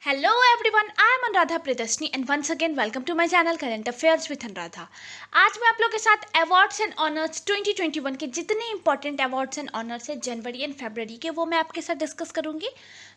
Hello everyone, I am Anuradha Priyadarshini and once again welcome to my channel Current Affairs with Anuradha। आज मैं आप लोगों के साथ अवार्ड्स एंड ऑनर्स 2021 के जितने इंपॉर्टेंट अवार्ड्स एंड ऑनर्स है जनवरी एंड फरवरी के, वो मैं आपके साथ डिस्कस करूंगी।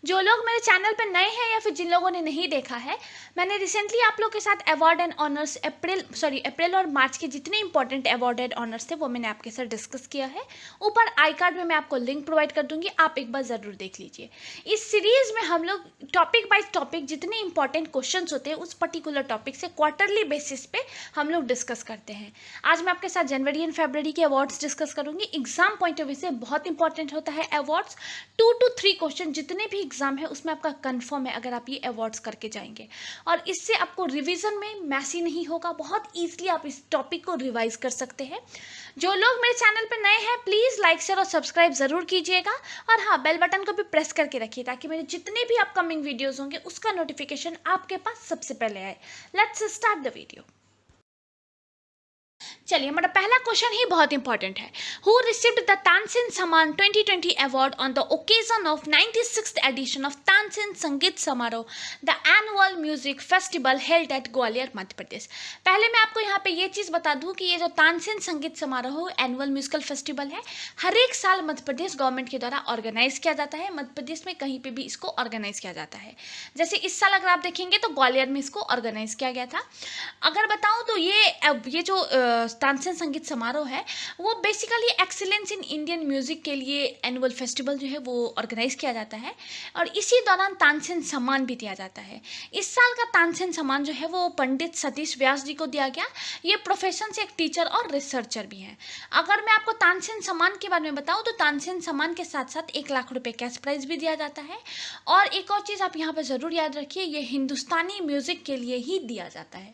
जो लोग मेरे चैनल पर नए हैं या फिर जिन लोगों ने नहीं देखा है, मैंने रिसेंटली आप लोग के साथ अवार्ड एंड ऑनर्स अप्रैल और मार्च के जितने इंपॉर्टेंट अवार्ड एंड ऑनर्स थे वो मैंने आपके साथ डिस्कस किया है। ऊपर आई कार्ड में मैं आपको लिंक प्रोवाइड कर दूंगी, आप एक बार ज़रूर देख लीजिए। इस सीरीज़ में हम लोग टॉपिक बाय टॉपिक जितने इंपॉर्टेंट क्वेश्चंस होते हैं उस पर्टिकुलर टॉपिक से क्वार्टरली बेसिस पे हम लोग डिस्कस करते हैं। आज मैं आपके साथ जनवरी एंड फरवरी के अवार्ड्स डिस्कस करूंगी। एग्जाम पॉइंट ऑफ व्यू से बहुत इंपॉर्टेंट होता है अवार्ड्स। 2 to 3 क्वेश्चन जितने भी एग्जाम है उसमें आपका कंफर्म है अगर आप ये अवार्ड्स करके जाएंगे, और इससे आपको रिवीजन में मैसी नहीं होगा, बहुत ईजिली आप इस टॉपिक को रिवाइज कर सकते हैं। जो लोग मेरे चैनल पर नए हैं प्लीज़ लाइक शेयर और सब्सक्राइब ज़रूर कीजिएगा, और हाँ, बेल बटन को भी प्रेस करके रखिए ताकि मेरे जितने भी अपकमिंग वीडियोस होंगे उसका नोटिफिकेशन आपके पास सबसे पहले आए। Let's start the video. चलिए, हमारा पहला क्वेश्चन ही बहुत इंपॉर्टेंट है। Who received the Tansen Samman 2020 award on the occasion of 96th edition of Tansen Sangeet Samaroh, the annual music festival held at Gwalior Madhya Pradesh. पहले मैं आपको यहाँ पे ये चीज़ बता दूँ कि ये जो तानसेन संगीत समारोह एनुअल म्यूजिकल फेस्टिवल है, हर एक साल मध्य प्रदेश गवर्नमेंट के द्वारा ऑर्गेनाइज किया जाता है। मध्य प्रदेश में कहीं पर भी इसको ऑर्गेनाइज किया जाता है। जैसे इस साल अगर आप देखेंगे तो ग्वालियर में इसको ऑर्गेनाइज किया गया था। अगर बताऊँ तो ये जो तानसेन संगीत समारोह है वो basically excellence in Indian music के लिए एनुअल फेस्टिवल जो है वो ऑर्गेनाइज किया जाता है, और इसी दौरान तानसेन सम्मान भी दिया जाता है। इस साल का तानसेन सम्मान जो है वो पंडित सतीश व्यास जी को दिया गया। ये प्रोफेशन से एक टीचर और रिसर्चर भी हैं। अगर मैं आपको तानसेन सम्मान के बारे में बताऊं तो तानसेन सम्मान के साथ साथ 1 लाख रुपए कैश प्राइज भी दिया जाता है। और एक और चीज़ आप यहाँ पर ज़रूर याद रखिए, ये हिंदुस्तानी म्यूजिक के लिए ही दिया जाता है।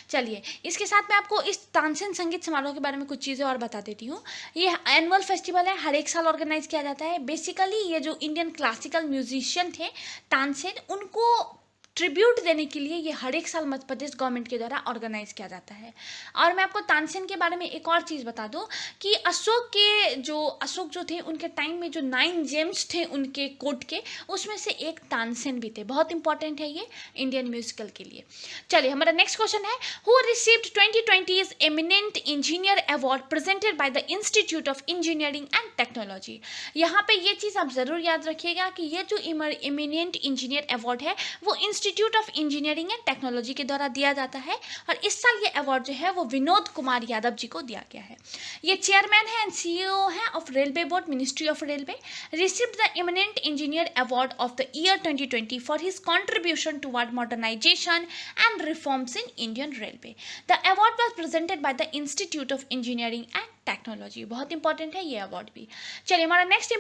चलिए, इसके साथ मैं आपको इस तानसेन संगीत समारोह के बारे में कुछ चीज़ें और बता देती हूँ। ये एनुअल फेस्टिवल है, हर एक साल ऑर्गेनाइज किया जाता है। बेसिकली ये जो इंडियन क्लासिकल म्यूजिशियन थे तानसेन, उनको ट्रिब्यूट देने के लिए ये हर एक साल मध्य प्रदेश गवर्नमेंट के द्वारा ऑर्गेनाइज किया जाता है। और मैं आपको तानसेन के बारे में एक और चीज़ बता दूं कि अशोक जो थे उनके टाइम में जो 9 जेम्स थे उनके कोर्ट के, उसमें से एक तानसेन भी थे। बहुत इंपॉर्टेंट है ये इंडियन म्यूजिकल के लिए। चलिए, हमारा नेक्स्ट क्वेश्चन है, who received 2020 eminent engineer award presented by the institute of engineering and technology. यहाँ पे ये चीज़ आप ज़रूर याद रखिएगा कि ये जो एमिनेंट इंजीनियर अवार्ड है वो institute of engineering and technology के द्वारा दिया जाता है, और इस साल ये अवार्ड जो है वो विनोद कुमार यादव जी को दिया गया है। ये चेयरमैन है एंड सीईओ है of railway board, ministry of railway. Received the eminent engineer award of the year 2020 for his contribution toward modernisation and reforms in Indian railway. The award was presented by the institute of engineering and technology. बहुत important है ये award भी। चलिए, हमारा next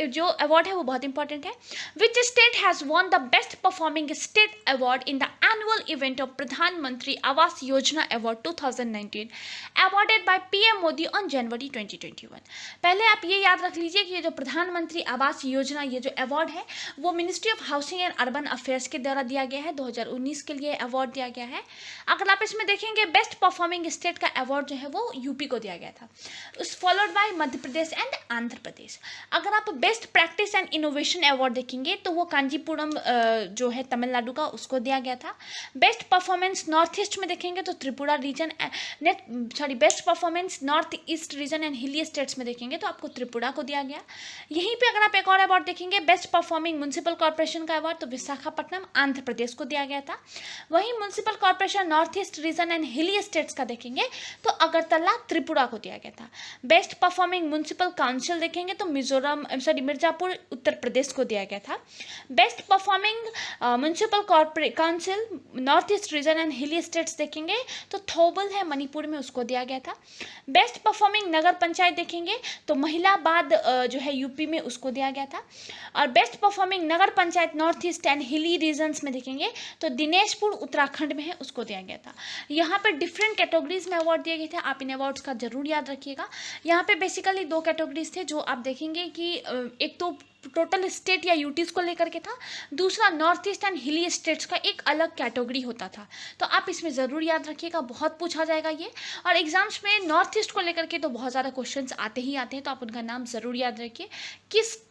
जो award है वो बहुत इंपॉर्टेंट है। Which state has won the best performing state award in the annual event of प्रधानमंत्री Awas Yojana award 2019 awarded by PM Modi on January 2021। पहले आप ये याद रख लीजिए कि ये जो प्रधानमंत्री आवास योजना, ये जो अवार्ड है वो ministry of housing and urban affairs के द्वारा दिया गया है। 2019 के लिए अवार्ड दिया गया है। अगर आप इसमें देखेंगे बेस्ट परफॉर्मिंग स्टेट का अवार्ड जो है वो यूपी को दिया गया था, उस followed by Madhya Pradesh and Andhra Pradesh. अगर आप best practice and innovation award देखेंगे तो वो कांजीपुरम जो है तमिलनाडु का, उसको दिया गया था। बेस्ट परफॉर्मेंस नॉर्थ ईस्ट में देखेंगे तो Tripura region, best performance north east region and hilly states में देखेंगे तो आपको त्रिपुरा को दिया गया। यहीं पे अगर आप एक और अवार्ड देखेंगे बेस्ट परफॉर्मिंग म्युनिसिपल कॉर्पोरेशन का अवार्ड, तो विशाखापट्टनम आंध्र प्रदेश को दिया गया था। वहीं municipal corporation north east region and hilly states का देखेंगे तो अगरतला त्रिपुरा को दिया गया था। बेस्ट परफॉर्मिंग म्युनिसिपल काउंसिल देखेंगे तो मिर्जापुर उत्तर प्रदेश को दिया गया था। Best performing municipal council north east region and hilly states देखेंगे तो थौबल है मणिपुर में, उसको दिया गया था। बेस्ट परफॉर्मिंग नगर पंचायत देखेंगे तो महिलाबाद जो है यूपी में, उसको दिया गया था। और best performing nagar panchayat north east and hilly regions में देखेंगे तो दिनेशपुर उत्तराखंड में है, उसको दिया गया था। यहाँ पर डिफरेंट कैटेगरीज में अवार्ड दिए गए थे, आप इन अवार्ड्स का जरूर याद रखिएगा। यहाँ पे बेसिकली 2 कैटेगरीज थे जो आप देखेंगे कि एक तो टोटल स्टेट या यूटीज को लेकर के था, दूसरा north east and hilly states का एक अलग कैटेगरी होता था। तो आप इसमें ज़रूर याद रखिएगा, बहुत पूछा जाएगा ये। और एग्जाम्स में नॉर्थ ईस्ट को लेकर के तो बहुत ज़्यादा क्वेश्चंस आते ही आते हैं, तो आप उनका नाम ज़रूर याद रखिए,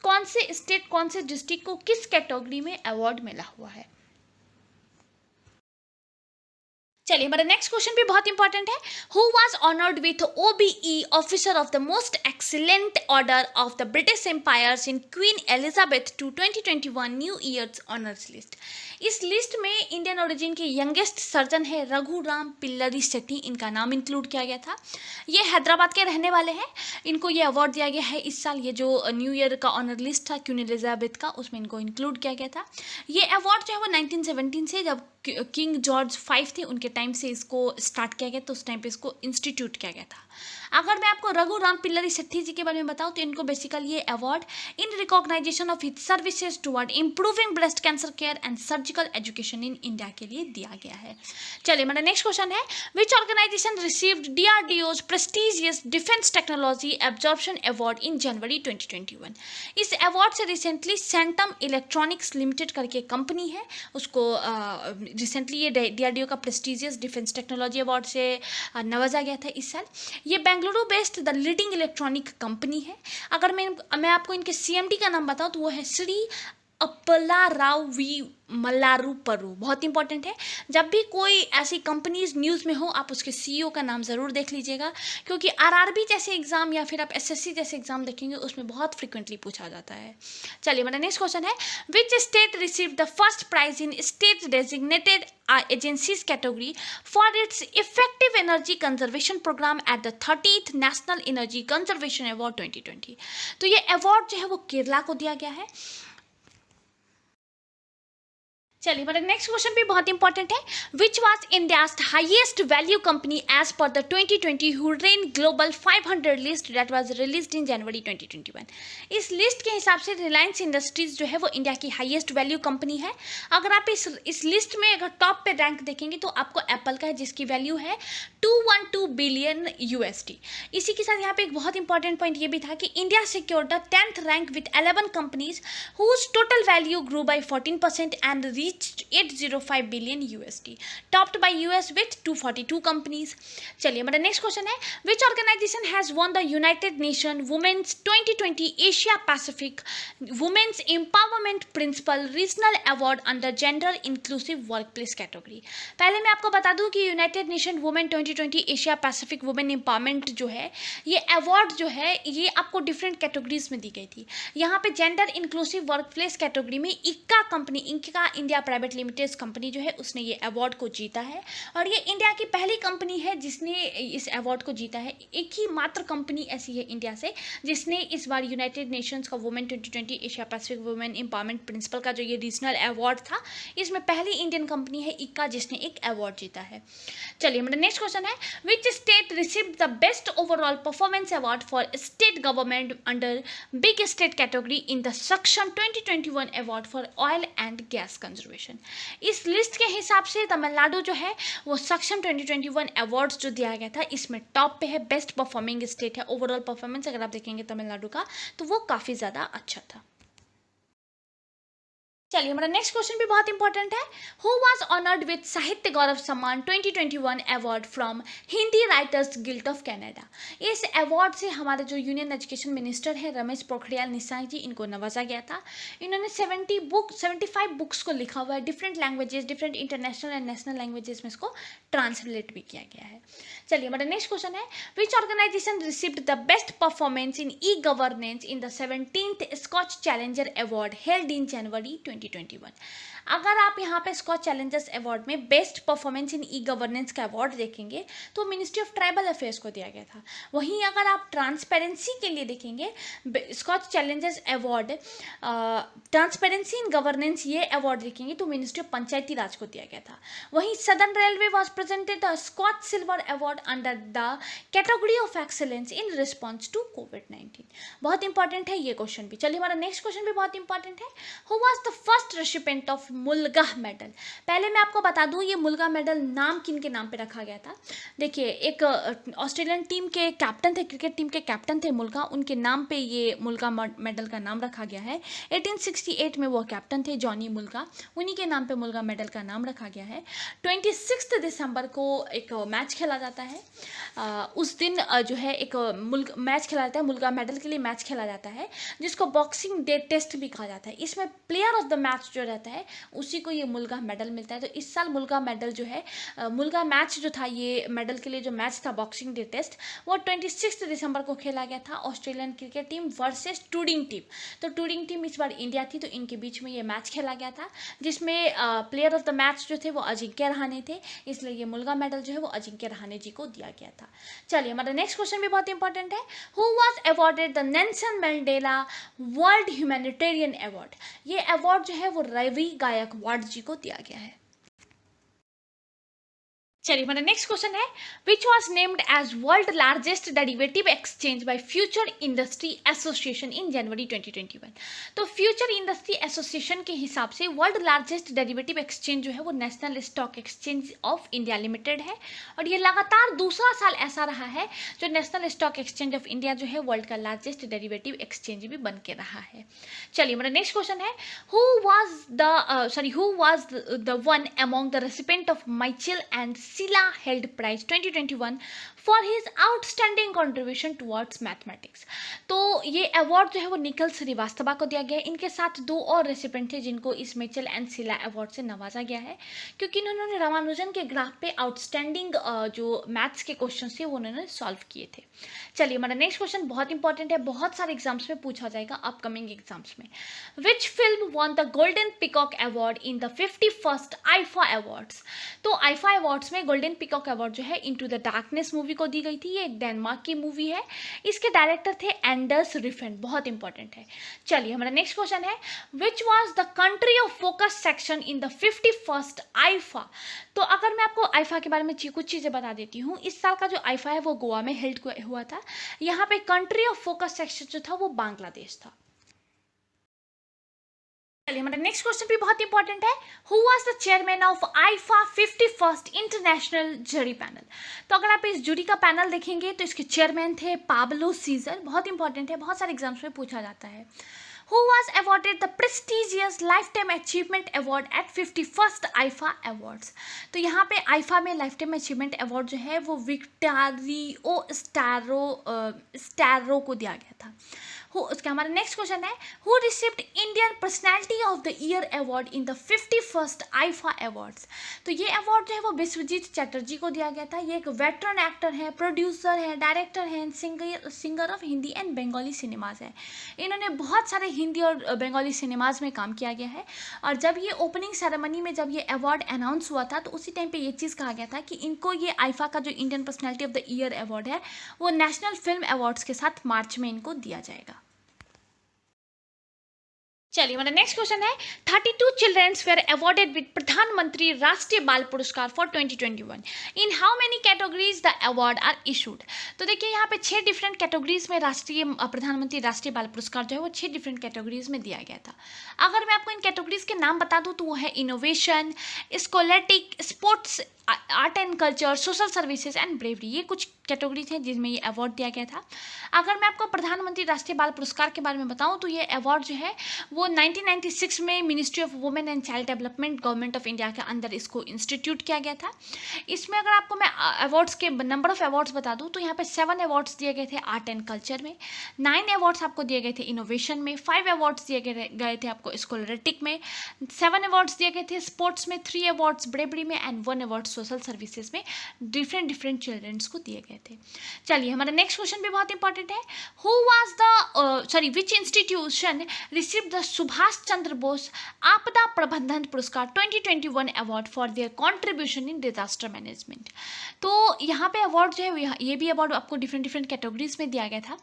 कौन से स्टेट कौन से डिस्ट्रिक्ट को किस कैटेगरी में अवार्ड मिला हुआ है। चलिए, हमारा नेक्स्ट क्वेश्चन भी बहुत इंपॉर्टेंट है। Who was honoured with OBE officer of the most excellent order of the British empires in Queen Elizabeth two 2021 new years honours list. इस लिस्ट में इंडियन ओरिजिन के यंगेस्ट सर्जन है रघुराम पिल्लरी शेट्टी, इनका नाम include किया गया था। ये हैदराबाद के रहने वाले हैं। इनको ये अवार्ड दिया गया है इस साल। ये जो न्यू ईयर का ऑनर लिस्ट था क्वीन एलिजाबेथ का, उसमें इनको इंक्लूड किया गया था। ये अवार्ड जो है वो 1917 से, जब किंग जॉर्ज 5 थे उनके टाइम से इसको स्टार्ट किया गया, तो उस टाइम पे इसको इंस्टीट्यूट किया गया था। अगर मैं आपको रघुराम पिल्लरी शेट्टी जी के बारे में बताऊं, तो इनको बेसिकली ये award in recognition of his services toward improving breast cancer care and surgical education in India के लिए दिया गया है। चलिए, मेरा नेक्स्ट क्वेश्चन है, which organisation received DRDO's prestigious defence technology absorption award in January 2021। इस अवार्ड से रिसेंटली सेंटम इलेक्ट्रॉनिक्स लिमिटेड करके कंपनी है, उसको रिसेंटली ये डीआरडीओ का प्रेस्टिजियस डिफेंस टेक्नोलॉजी अवार्ड से नवाजा गया था इस साल। ये Bengaluru based the leading electronic company है। अगर मैं आपको इनके सीएमडी का नाम बताऊं, तो वो है श्री अपला राव वी मल्लारुपरू। बहुत इंपॉर्टेंट है, जब भी कोई ऐसी कंपनीज न्यूज़ में हो, आप उसके सीईओ का नाम ज़रूर देख लीजिएगा, क्योंकि आरआरबी जैसे एग्जाम या फिर आप एसएससी जैसे एग्जाम देखेंगे, उसमें बहुत फ्रिक्वेंटली पूछा जाता है। चलिए, मेरा नेक्स्ट क्वेश्चन है, which state received the first prize in state designated agencies category for its effective energy conservation programme at the 30th national energy conservation award 2020। तो ये अवार्ड जो है वो केरला को दिया गया है। चलिए, हमारा नेक्स्ट क्वेश्चन भी बहुत इंपॉर्टेंट है, which was India's highest value company as per the 2020 Hurun global 500 list that was released in January 2021। इस लिस्ट के हिसाब से रिलायंस इंडस्ट्रीज जो है वो इंडिया की हाईएस्ट वैल्यू कंपनी है। अगर आप इस लिस्ट में अगर टॉप पे रैंक देखेंगे, तो आपको एप्पल का है, जिसकी वैल्यू है 212 बिलियन यूएसडी। इसी के साथ यहाँ पे एक बहुत इंपॉर्टेंट पॉइंट ये भी था कि India secured the 10th rank with 11 companies whose total value grew by 14% and reached 805 billion USD, topped by US with 242 companies. चलिए, हमारा नेक्स्ट क्वेश्चन है, which organization has won the United Nations Women's 2020 Asia Pacific Women's Empowerment Principal Regional Award under Gender Inclusive Workplace Category। पहले मैं आपको बता दूं कि United nation women 2020 Asia Pacific women empowerment जो है, ये अवार्ड जो है ये आपको डिफरेंट कैटेगरीज में दी गई थी। यहाँ पे जेंडर इंक्लूसिव वर्कप्लेस कैटेगरी में इक्का कंपनी, इनका इंडिया प्राइवेट लिमिटेड कंपनी जो है, उसने ये अवार्ड को जीता है, और ये इंडिया की पहली कंपनी है जिसने इस अवार्ड को जीता है। एक ही मात्र कंपनी ऐसी है इंडिया से जिसने इस बार यूनाइटेड नेशंस का women 2020 Asia Pacific women empowerment principle का जो ये रीजनल अवार्ड था, इसमें पहली इंडियन कंपनी है इक्का जिसने एक अवार्ड जीता है। चलिए, हमारा नेक्स्ट क्वेश्चन है, which state received the best overall performance award for state government under big state category in the सक्षम 2021 award for oil and gas conservation. इस लिस्ट के हिसाब से तमिलनाडु जो है वो सक्षम 2021 अवार्ड्स जो दिया गया था, इसमें टॉप पे है, बेस्ट परफॉर्मिंग स्टेट है। ओवरऑल परफॉर्मेंस अगर आप देखेंगे तमिलनाडु का, तो वो काफ़ी ज़्यादा अच्छा था। चलिए, हमारा नेक्स्ट क्वेश्चन भी बहुत इंपॉर्टेंट है, हु वाज ऑनर्ड विद साहित्य गौरव सम्मान 2021 award from Hindi writers guild of Canada. इस अवार्ड से हमारे जो यूनियन एजुकेशन मिनिस्टर है रमेश पोखरियाल निशंक जी, इनको नवाजा गया था। इन्होंने 75 बुक्स को लिखा हुआ है, different languages, different international and national languages में इसको ट्रांसलेट भी किया गया है। चलिए, हमारा नेक्स्ट क्वेश्चन है, which organisation received the best performance in e governance in the 17th Skoch challenger award held in January 2021। अगर आप यहाँ पे स्कॉच चैलेंजर्स अवार्ड में best performance in e governance का अवार्ड देखेंगे, तो मिनिस्ट्री ऑफ ट्राइबल अफेयर्स को दिया गया था। वहीं अगर आप ट्रांसपेरेंसी के लिए देखेंगे, Skoch challengers award transparency in governance ये अवार्ड देखेंगे, तो मिनिस्ट्री ऑफ पंचायती राज को दिया गया था। वहीं southern railway was presented the Skoch silver award under the category of excellence in response to कोविड-19। बहुत इंपॉर्टेंट है ये क्वेश्चन भी। चलिए, हमारा नेक्स्ट क्वेश्चन भी बहुत इंपॉर्टेंट है, who was the first recipient of mulga medal. पहले मैं आपको बता दूं ये मुल्गा मेडल नाम किन के नाम पे रखा गया था। देखिए, एक ऑस्ट्रेलियन टीम के कैप्टन थे, क्रिकेट टीम के कैप्टन थे मुल्गा, उनके नाम पे ये मुल्गा मेडल का नाम रखा गया है। 1868 में वो कैप्टन थे जॉनी मुल्गा, उन्हीं के नाम पे मुल्गा मेडल का नाम रखा गया है। 26 दिसंबर को एक मैच खेला जाता है। उस दिन जो है एक मैच खेला जाता है, मुल्गा मेडल के लिए मैच खेला जाता है, जिसको बॉक्सिंग डे टेस्ट भी कहा जाता है। इसमें प्लेयर ऑफ द मैच जो रहता है उसी को ये मुल्गा मेडल मिलता है। तो इस साल मुल्गा मेडल जो है मुल्गा मैच जो था, ये मेडल के लिए जो मैच था बॉक्सिंग डे टेस्ट, वो 26 दिसंबर को खेला गया था। Australian cricket team versus touring team. तो टूडिंग टीम इस बार इंडिया थी, तो इनके बीच में ये मैच खेला गया था, जिसमें प्लेयर ऑफ द मैच जो थे वो अजिंक्य रहाणे थे, इसलिए ये मुल्गा मेडल जो है वो अजिंक्य रहाणे जी को दिया गया था। चलिए हमारा नेक्स्ट क्वेश्चन भी बहुत इंपॉर्टेंट है। Who was awarded the Nelson Mandela world humanitarian award? ये अवार्ड जो है वो रवि गायकवाड़ जी को दिया गया है। चलिए हमारा नेक्स्ट क्वेश्चन है, which was named as world largest derivative exchange by future industry association in January 2021? तो फ्यूचर इंडस्ट्री एसोसिएशन के हिसाब से वर्ल्ड लार्जेस्ट डेरिवेटिव एक्सचेंज जो है वो national stock exchange of India limited है, और ये लगातार दूसरा साल ऐसा रहा है जो national stock exchange of India जो है वर्ल्ड का लार्जेस्ट डेरिवेटिव एक्सचेंज भी बन के रहा है। चलिए हमारा नेक्स्ट क्वेश्चन है, who was the one among the recipient of Michael and Sila held prize 2021 for his outstanding contribution towards mathematics? तो ये अवार्ड जो है वो निखिल श्रीवास्तवा को दिया गया है। इनके साथ दो और रेसिपेंट थे जिनको इस मिचेल एंड सिला अवार्ड से नवाजा गया है, क्योंकि इन्होंने रामानुजन के ग्राफ पे आउटस्टैंडिंग जो मैथ्स के क्वेश्चन थे वो उन्होंने सॉल्व किए थे। चलिए हमारा नेक्स्ट क्वेश्चन बहुत इंपॉर्टेंट है, बहुत सारे एग्जाम्स में पूछा जाएगा अपकमिंग एग्जाम्स में। Which film won the golden peacock award in the 51st IIFA awards? तो आईफा अवार्ड्स में गोल्डन पिकॉक अवार्ड जो है इनटू द डार्कनेस मूवी को दी गई थी। ये एक डेनमार्क की मूवी है, इसके डायरेक्टर थे एंडर्स रिफेन, बहुत इंपॉर्टेंट है। चलिए हमारा नेक्स्ट क्वेश्चन है, which was the country of focus section in the 51st IIFA? तो अगर मैं आपको आईफा के बारे में कुछ चीज़ें बता देती हूँ, इस साल का जो आईफा है वो गोवा में हेल्ड हुआ था। यहाँ पे कंट्री ऑफ फोकस सेक्शन जो था वो बांग्लादेश था। चलिए हमारा नेक्स्ट क्वेश्चन भी बहुत इंपॉर्टेंट है, who was the chairman of IIFA 51st international zari panel? तो अगर आप इस जूरी का पैनल देखेंगे तो इसके चेयरमैन थे पाब्लो सीजर, बहुत इंपॉर्टेंट है, बहुत सारे एग्जाम्स में पूछा जाता है। Who was awarded the prestigious Lifetime Achievement Award at 51st IFA Awards? तो यहाँ पे आईफा में लाइफ अचीवमेंट अवार्ड जो है वो विक्टोरियो स्टैरो को दिया गया था। उसका हमारा नेक्स्ट क्वेश्चन है, who received Indian personality of the year award in the 51st IIFA awards? तो ये अवार्ड जो है वो विश्वजीत चटर्जी को दिया गया था। ये एक वेटरन एक्टर है, प्रोड्यूसर है, डायरेक्टर है, singer of Hindi and Bengali cinemas है। इन्होंने बहुत सारे हिंदी और बंगाली सिनेमाज में काम किया गया है, और जब ये ओपनिंग सेरेमनी में जब ये अवार्ड अनाउंस हुआ था तो उसी टाइम पे ये चीज़ कहा गया था कि इनको ये आईफा का जो Indian personality of the year award है वो नेशनल फिल्म अवार्ड्स के साथ मार्च में इनको दिया जाएगा। चलिए हमारा नेक्स्ट क्वेश्चन है, 32 चिल्ड्रेन्स वेर अवॉर्डेड विद प्रधानमंत्री Rashtriya Bal Puraskar for 2021। In how many categories the award are issued? तो देखिए यहाँ पे 6 डिफरेंट कैटेगरीज में राष्ट्रीय प्रधानमंत्री राष्ट्रीय बाल पुरस्कार जो है वो 6 डिफरेंट कैटेगरीज में दिया गया था। अगर मैं आपको इन कैटेगरीज के नाम बता दूँ तो वो है innovation, scholastic, sports, art and culture, social services and bravery. ये कुछ कैटेगरीज हैं जिसमें ये अवार्ड दिया गया था। अगर मैं आपको प्रधानमंत्री राष्ट्रीय बाल पुरस्कार के बारे में बताऊं तो ये अवार्ड जो है वो 1996 में ministry of women and child development government of India के अंदर इसको इंस्टीट्यूट किया गया था। इसमें अगर आपको मैं अवार्ड्स के नंबर ऑफ अवार्ड्स बता दूं तो यहाँ पे 7 अवार्ड्स दिए गए थे आर्ट एंड कल्चर में, 9 अवार्ड्स आपको दिए गए थे इनोवेशन में, 5 अवार्ड्स दिए गए थे आपको स्कॉलरेटिक में, 7 अवार्ड्स दिए गए थे स्पोर्ट्स में, 3 अवार्ड्स ब्रेवरी में एंड 1 अवार्ड सोशल सर्विसेज में। डिफरेंट चिल्ड्रंस को दिए गए थे। चलिए हमारा नेक्स्ट क्वेश्चन भी बहुत इंपॉर्टेंट है, which institution receive the Subhash Chandra Bose Aapda Prabandhan Puraskar 2021 award for their contribution in disaster management? तो यहाँ पे अवार्ड जो है ये भी अवार्ड आपको डिफरेंट कैटेगरीज में दिया गया था।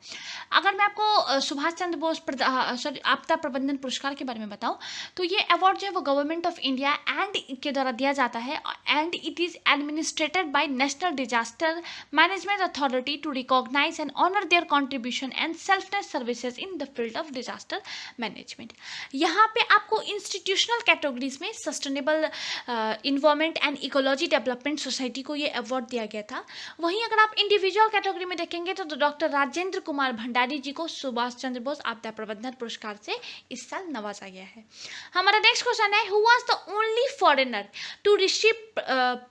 अगर मैं आपको सुभाष चंद्र बोस आपदा प्रबंधन पुरस्कार के बारे में बताऊँ तो ये अवार्ड जो है वो गवर्नमेंट ऑफ इंडिया एंड के द्वारा दिया जाता है, and it is administrated by National Disaster Management Authority to recognize and honor their contribution and selfless services in the field of disaster management। यहाँ पे आपको इंस्टीट्यूशनल कैटेगरीज में sustainable environment and ecology development society को ये award दिया गया था। वहीं अगर आप इंडिविजुअल कैटेगरी में देखेंगे तो डॉक्टर राजेंद्र कुमार भंडारी जी को सुभाष चंद्र बोस आपदा प्रबंधन पुरस्कार से इस साल नवाजा गया है। हमारा नेक्स्ट क्वेश्चन है, who was the only foreigner to receive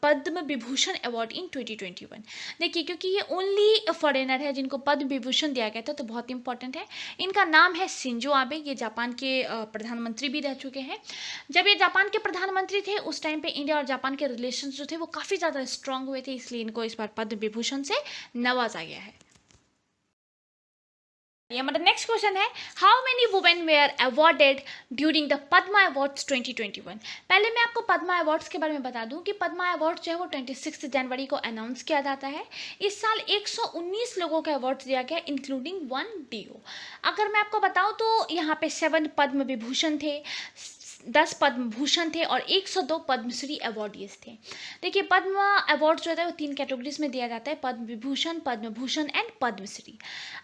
Padma Vibhushan award in 2021। देखिए, क्योंकि ये ओनली फॉरेनर है जिनको पद्म विभूषण दिया गया था, तो बहुत इंपॉर्टेंट है। इनका नाम है शिंजो आबे। ये जापान के प्रधानमंत्री भी रह चुके हैं। जब ये जापान के प्रधानमंत्री थे उस टाइम पे इंडिया और जापान के रिलेशन जो थे वो काफ़ी ज़्यादा स्ट्रांग हुए थे, इसलिए इनको इस बार पद्म विभूषण से नवाजा गया है। हमारा नेक्स्ट क्वेश्चन है, how many women were awarded during the Padma awards 2021। पहले मैं आपको पद्मा अवार्ड्स के बारे में बता दूं कि पद्मा अवार्ड्स जो है वो 26 जनवरी को अनाउंस किया जाता है। इस साल 119 लोगों का अवार्ड्स दिया गया, इंक्लूडिंग 1 DO। अगर मैं आपको बताऊं तो यहाँ पे 7 पद्म विभूषण थे, 10 पद्म भूषण थे और 102 पद्मश्री अवार्डीज थे। देखिए, पद्म अवार्ड जो होता है वो 3 कैटेगरीज में दिया जाता है, पद्म विभूषण, पद्म भूषण एंड पद्मश्री।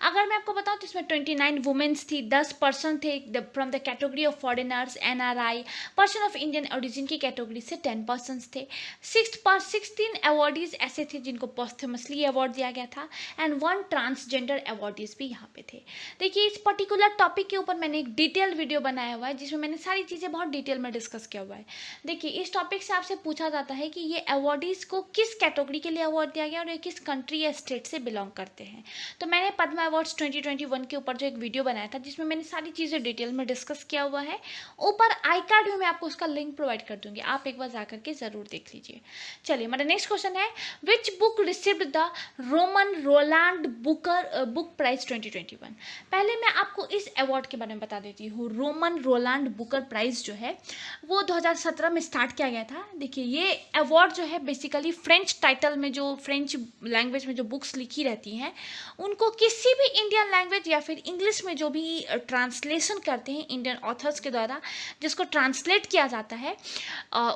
अगर मैं आपको बताऊं तो इसमें 29 वुमेन्स थी, 10 पर्सन थे from the category of foreigners, NRI, person of Indian origin की कैटेगरी से 10 पर्सन थे। 16 अवार्डीज ऐसे थे जिनको पोस्टमसली अवार्ड दिया गया था, एंड 1 ट्रांसजेंडर अवार्डीज भी यहाँ पे थे। देखिए, इस पर्टिकुलर टॉपिक के ऊपर मैंने एक डिटेल वीडियो बनाया हुआ है जिसमें मैंने सारी चीज़ें बहुत डिटेल में डिस्कस किया हुआ है। देखिए, इस टॉपिक से आपसे पूछा जाता है कि ये अवार्डीज को किस कैटेगरी के लिए अवार्ड दिया गया और ये किस कंट्री या स्टेट से बिलोंग करते हैं। तो मैंने पद्मा अवार्ड्स 2021 के ऊपर जो एक वीडियो बनाया था जिसमें मैंने सारी चीज़ें डिटेल में डिस्कस किया हुआ है। ऊपर आई कार्ड में मैं आपको उसका लिंक प्रोवाइड कर दूंगी, आप एक बार जा करके ज़रूर देख लीजिए। चलिए, हमारा नेक्स्ट क्वेश्चन है, which book received the Romain Rolland book prize 2021। पहले मैं आपको इस अवार्ड के बारे में बता देती हूँ। रोमन रोलांड बुकर प्राइज जो है वो 2017 में स्टार्ट किया गया था। देखिए, ये अवार्ड जो है बेसिकली फ्रेंच टाइटल में, जो फ्रेंच लैंग्वेज में जो बुक्स लिखी रहती हैं उनको किसी भी इंडियन लैंग्वेज या फिर इंग्लिश में जो भी ट्रांसलेशन करते हैं इंडियन ऑथर्स के द्वारा, जिसको ट्रांसलेट किया जाता है,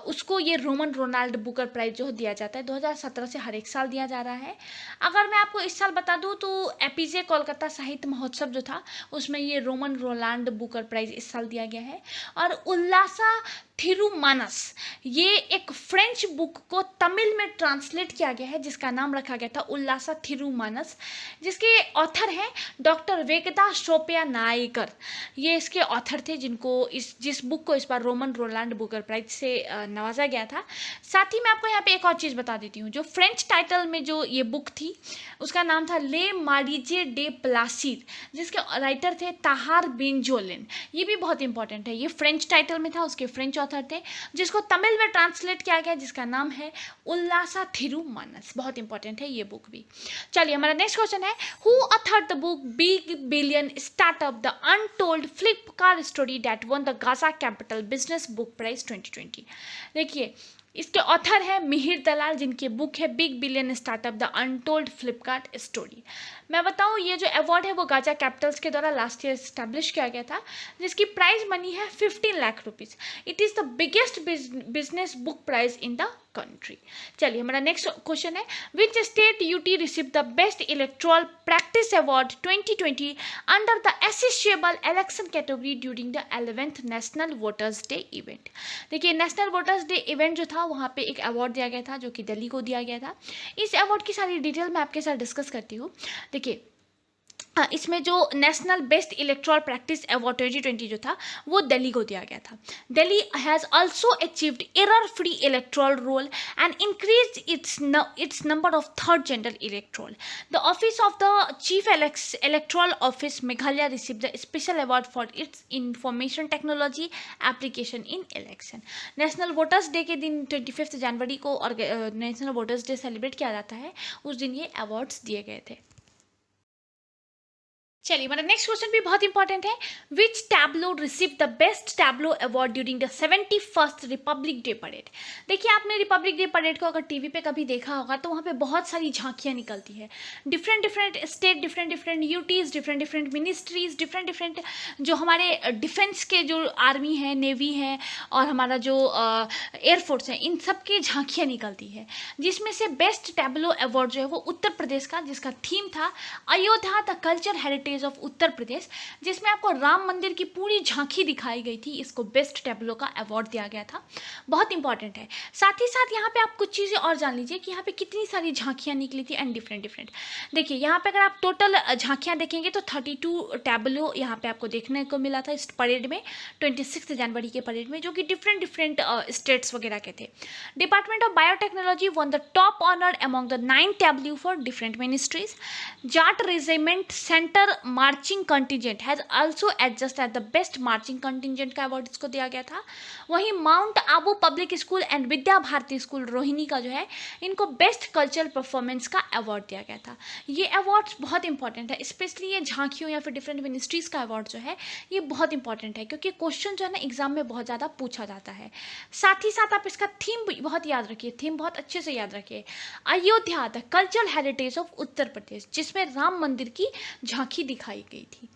उसको ये रोमन रोनाल्ड बुकर प्राइज जो दिया जाता है। 2017 से हर एक साल दिया जा रहा है। अगर मैं आपको इस साल बता दूं तो एपीजे कोलकाता साहित्य महोत्सव जो था उसमें ये रोमन रोलांड बुकर प्राइज इस साल दिया गया है। और उल्लासा थिरुमानस, ये एक फ्रेंच बुक को तमिल में ट्रांसलेट किया गया है जिसका नाम रखा गया था उल्लासा थिरुमानस, जिसके ऑथर हैं डॉक्टर वेंकटा शोपया नायकर। ये इसके ऑथर थे जिनको जिस बुक को इस बार रोमन रोलांड बुकर प्राइज से नवाजा गया था। साथ ही मैं आपको यहाँ पे एक और चीज़ बता देती हूँ, जो फ्रेंच टाइटल में जो ये बुक थी उसका नाम था ले मारिजे डे प्लासिड, जिसके राइटर थे ताहार बेंजोलिन। ये भी बहुत इंपॉर्टेंट है, ये फ्रेंच टाइटल में था, उसके फ्रेंच ऑथर थे, जिसको तमिल में ट्रांसलेट किया गया जिसका नाम है उल्लासा थिरुमानस। बहुत इंपॉर्टेंट है ये बुक भी। चलिए, हमारा नेक्स्ट क्वेश्चन है, who authored the book big billion startup the untold Flipkart story that won the Gaja capital business book prize 2020। देखिए, इसके ऑथर है मिहिर दलाल, जिनकी बुक है big billion startup the untold Flipkart story. मैं बताऊं, ये जो अवार्ड है वो गाजा कैपिटल्स के द्वारा लास्ट ईयर स्टैब्लिश किया गया था, जिसकी प्राइस मनी है 15 lakh rupees. It is the biggest business book prize in the country. चलिए, हमारा नेक्स्ट क्वेश्चन है, which state UT receive the best electoral practice award 2020 under the accessible election category during the 11th national voters day event. देखिए, national voters day event जो था वहाँ पे एक award दिया गया था जो कि दिल्ली को दिया गया था। इस अवार्ड की सारी डिटेल मैं आपके साथ डिस्कस करती हूँ। देखिए, इसमें जो national best electoral practice award 2020 जो था वो दिल्ली को दिया गया था। Delhi has also achieved error free electoral roll and increase its number of third gender electoral. The office of the chief electoral office Meghalaya receive the special award for its information technology application in election. National voters day के दिन 25 जनवरी को और national voters day celebrate किया जाता है, उस दिन ये अवार्ड्स दिए गए थे। चलिए, हमारा नेक्स्ट क्वेश्चन भी बहुत इंपॉर्टेंट है, which tableau receive the best tableau award during the 71st republic day parade. देखिए, आपने रिपब्लिक डे परेड को अगर टीवी पे कभी देखा होगा तो वहाँ पे बहुत सारी झांकियाँ निकलती है, different state, different UTs, different ministries, different जो हमारे डिफेंस के जो आर्मी है, नेवी है और हमारा जो एयरफोर्स है, इन सब की झांकियाँ निकलती है, जिसमें से बेस्ट टैब्लो अवार्ड जो है वो उत्तर प्रदेश का, जिसका थीम था Ayodhya the culture heritage heritage of Uttar Pradesh, जिसमें आपको राम मंदिर की पूरी झांकी दिखाई गई थी, इसको बेस्ट टेब्लो का अवार्ड दिया गया था। बहुत इंपॉर्टेंट है। साथ ही साथ यहाँ पे आप कुछ चीज़ें और जान लीजिए कि यहाँ पे कितनी सारी झांकियाँ निकली थी एंड डिफरेंट डिफरेंट। देखिए यहाँ पे अगर आप टोटल झांकियाँ देखेंगे तो 32 टैबलो यहाँ पे आपको देखने को मिला था इस परेड में, 26 जनवरी के परेड में, जो कि डिफरेंट डिफरेंट स्टेट्स वगैरह के थे। Department of biotechnology won the top honour among the 9 tableau for different ministries. Jat regiment centre marching contingent has also adjudged at the best marching contingent का अवार्ड इसको दिया गया था। वहीं Mount Abu public school and Vidya Bharati school Rohini का जो है, इनको बेस्ट कल्चरल परफॉर्मेंस का अवार्ड दिया गया था। ये अवार्ड्स बहुत इंपॉर्टेंट है, स्पेशली ये झांकियों या फिर डिफरेंट मिनिस्ट्रीज का अवार्ड जो है ये बहुत इंपॉर्टेंट है, क्योंकि क्वेश्चन जो है ना एग्जाम में बहुत ज़्यादा पूछा जाता है। साथ ही साथ आप इसका थीम बहुत याद रखिए, थीम बहुत अच्छे से याद रखिए। Ayodhya the cultural heritage of Uttar Pradesh, जिसमें राम मंदिर की झांकी दिखाई गई थी।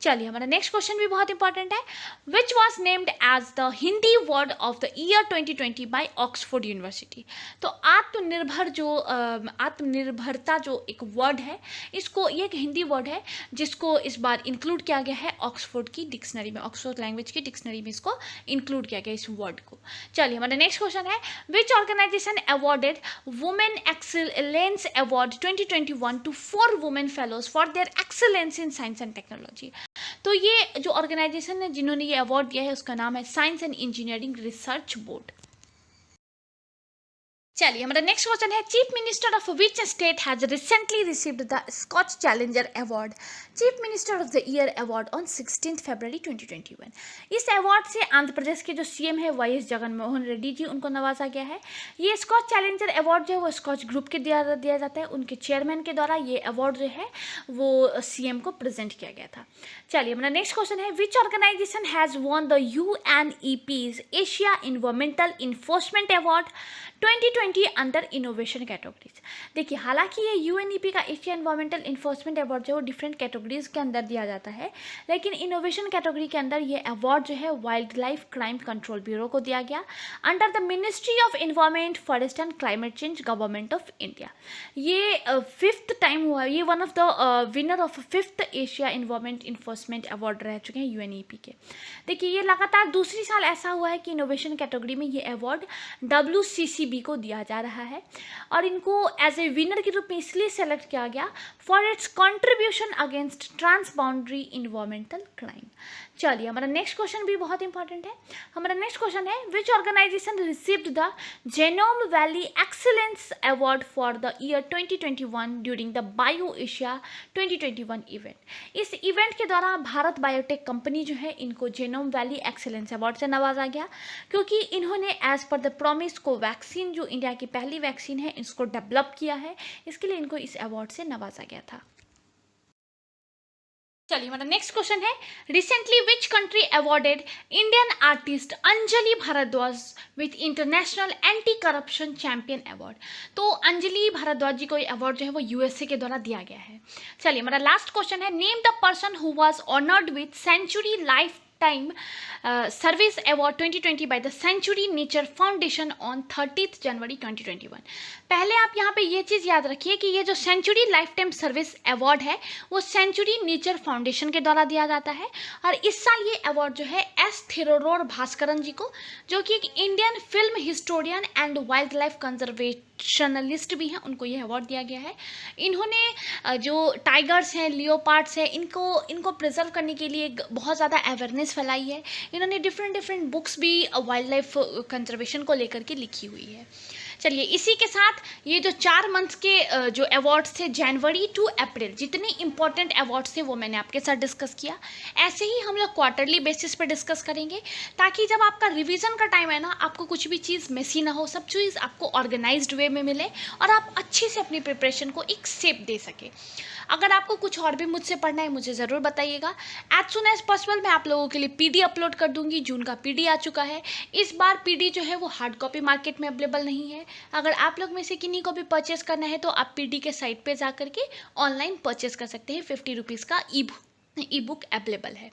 चलिए हमारा नेक्स्ट क्वेश्चन भी बहुत इंपॉर्टेंट है। Which was named as the Hindi word of the year 2020 by Oxford University. तो आत्मनिर्भरता जो एक वर्ड है, इसको ये एक हिंदी वर्ड है जिसको इस बार इंक्लूड किया गया है ऑक्सफोर्ड की डिक्शनरी में, ऑक्सफोर्ड लैंग्वेज की डिक्शनरी में इसको इंक्लूड किया गया इस वर्ड को। चलिए हमारा नेक्स्ट क्वेश्चन है। Which organisation awarded women excellence award 2021 to 4 women fellows for their excellence in science and technology. तो ये जो ऑर्गेनाइजेशन है जिन्होंने ये अवार्ड दिया है उसका नाम है science and engineering research board. चलिए हमारा नेक्स्ट क्वेश्चन है। Chief minister of which state has recently received the Skoch challenger award chief minister of the year award on 16 फरवरी 2021। इस अवार्ड से आंध्र प्रदेश के जो सीएम है वाईएस जगनमोहन रेड्डी जी, उनको नवाजा गया है। ये स्कॉच चैलेंजर अवार्ड जो है वो स्कॉच ग्रुप के दिया जाता है, उनके चेयरमैन के द्वारा ये अवार्ड जो है वो सीएम को प्रेजेंट किया गया था। चलिए हमारा नेक्स्ट क्वेश्चन है। Which organisation has won the UNEP's Asia environmental enforcement award 2020 under innovation categories. देखिए हालांकि ये यूएनईपी का एशिया एनवायरमेंटल इन्फोर्समेंट अवार्ड जो है वो डिफरेंट कैटेगरीज के अंदर दिया जाता है, लेकिन इनोवेशन कैटेगरी के अंदर ये अवार्ड जो है wild life crime control bureau को दिया गया under the ministry of environment forest and climate change government of India. ये 5th टाइम हुआ, ये one of the winner of 5th Asia environment enforcement award रह चुके हैं यूएनईपी के। देखिए ये लगातार दूसरी साल ऐसा हुआ है कि इनोवेशन कैटेगरी में ये अवार्ड WCCB को दिया जा रहा है, और इनको एज ए विनर के रूप में इसलिए सेलेक्ट किया गया for its contribution against trans boundary environmental crime. चलिए हमारा नेक्स्ट क्वेश्चन भी बहुत इंपॉर्टेंट है। हमारा नेक्स्ट क्वेश्चन है। Which organisation received the genome valley excellence award for the year 2021 during the bio Asia 2021 event. इस इवेंट के दौरान भारत बायोटेक कंपनी जो है इनको जेनोम वैली एक्सीलेंस अवार्ड से नवाजा गया, क्योंकि इन्होंने एज पर द प्रॉमिस को वैक्सीन जो इंडिया की पहली वैक्सीन है इसको डेवलप किया है, इसके लिए इनको इस अवार्ड से नवाजा गया था। चलिए हमारा नेक्स्ट क्वेश्चन है। Recently which country awarded Indian artist Anjali Bhardwaj with international anti corruption champion award. तो अंजलि भारद्वाज जी को ये अवार्ड जो है वो यूएसए के द्वारा दिया गया है। चलिए हमारा लास्ट क्वेश्चन है। Name the person who was honoured with century lifetime service award 2020 by the century nature foundation on 30 जनवरी 2021। पहले आप यहाँ पे ये चीज़ याद रखिए कि ये जो century lifetime service award है वो सेंचुरी नेचर फाउंडेशन के द्वारा दिया जाता है, और इस साल ये अवार्ड जो है एस थिरोरोर भास्करन जी को, जो कि एक Indian film historian and wild life conservationalist भी हैं, उनको ये अवार्ड दिया गया है। इन्होंने जो टाइगर्स हैं, लियोपार्ड्स हैं, इनको प्रिजर्व करने के लिए बहुत ज़्यादा अवेयरनेस फैलाई है। इन्होंने डिफरेंट बुक्स भी वाइल्ड लाइफ कंजर्वेशन को लेकर के लिखी हुई है। चलिए इसी के साथ ये जो 4 मंथ्स के जो अवार्ड्स थे जनवरी टू अप्रैल, जितने इंपॉर्टेंट अवार्ड्स थे वो मैंने आपके साथ डिस्कस किया। ऐसे ही हम लोग क्वार्टरली बेसिस पे डिस्कस करेंगे, ताकि जब आपका रिवीजन का टाइम है ना, आपको कुछ भी चीज़ मिसी ना हो, सब चीज़ आपको ऑर्गेनाइज्ड वे में मिले और आप अच्छे से अपनी प्रिपरेशन को एक शेप दे सके। अगर आपको कुछ और भी मुझसे पढ़ना है मुझे ज़रूर बताइएगा। एज सुन एज पॉसिबल मैं आप लोगों के लिए पीडी अपलोड कर दूंगी। जून का पीडी आ चुका है। इस बार पीडी जो है वो हार्ड कॉपी मार्केट में अवेलेबल नहीं है। अगर आप लोग में से किन्हीं को भी परचेस करना है तो आप पीडी के साइट पे जा करके ऑनलाइन परचेस कर सकते हैं 50 रुपीज़ का ई बुक ई बुक अवेलेबल है।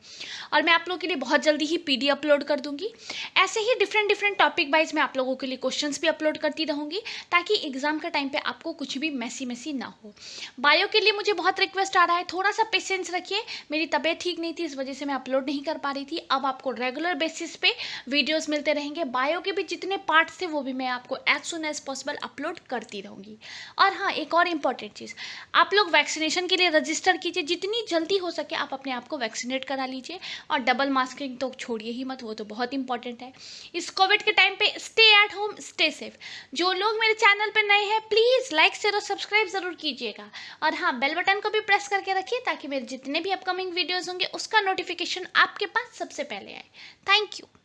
और मैं आप लोगों के लिए बहुत जल्दी ही पीडी अपलोड कर दूंगी। ऐसे ही डिफरेंट टॉपिक वाइज मैं आप लोगों के लिए क्वेश्चंस भी अपलोड करती रहूंगी, ताकि एग्जाम के टाइम पे आपको कुछ भी मैसी ना हो। बायो के लिए मुझे बहुत रिक्वेस्ट आ रहा है, थोड़ा सा पेशेंस रखिए। मेरी तबीयत ठीक नहीं थी, इस वजह से मैं अपलोड नहीं कर पा रही थी। अब आपको रेगुलर बेसिस पे वीडियोज़ मिलते रहेंगे। बायो के भी जितने पार्ट्स थे वो भी मैं आपको as soon as possible upload करती रहूंगी। और हाँ, एक और इम्पॉर्टेंट चीज़, आप लोग वैक्सीनेशन के लिए रजिस्टर कीजिए। जितनी जल्दी हो सके आप अपने आप को वैक्सीनेट करा लीजिए। और डबल मास्किंग तो छोड़िए ही मत, वो तो बहुत इंपॉर्टेंट है। इस कोविड के टाइम पे stay at home, stay safe. जो लोग मेरे चैनल पे नए हैं, प्लीज़ लाइक शेयर और सब्सक्राइब ज़रूर कीजिएगा। और हाँ, बेल बटन को भी प्रेस करके रखिए, ताकि मेरे जितने भी अपकमिंग वीडियोज़ होंगे उसका नोटिफिकेशन आपके पास सबसे पहले आए। Thank you.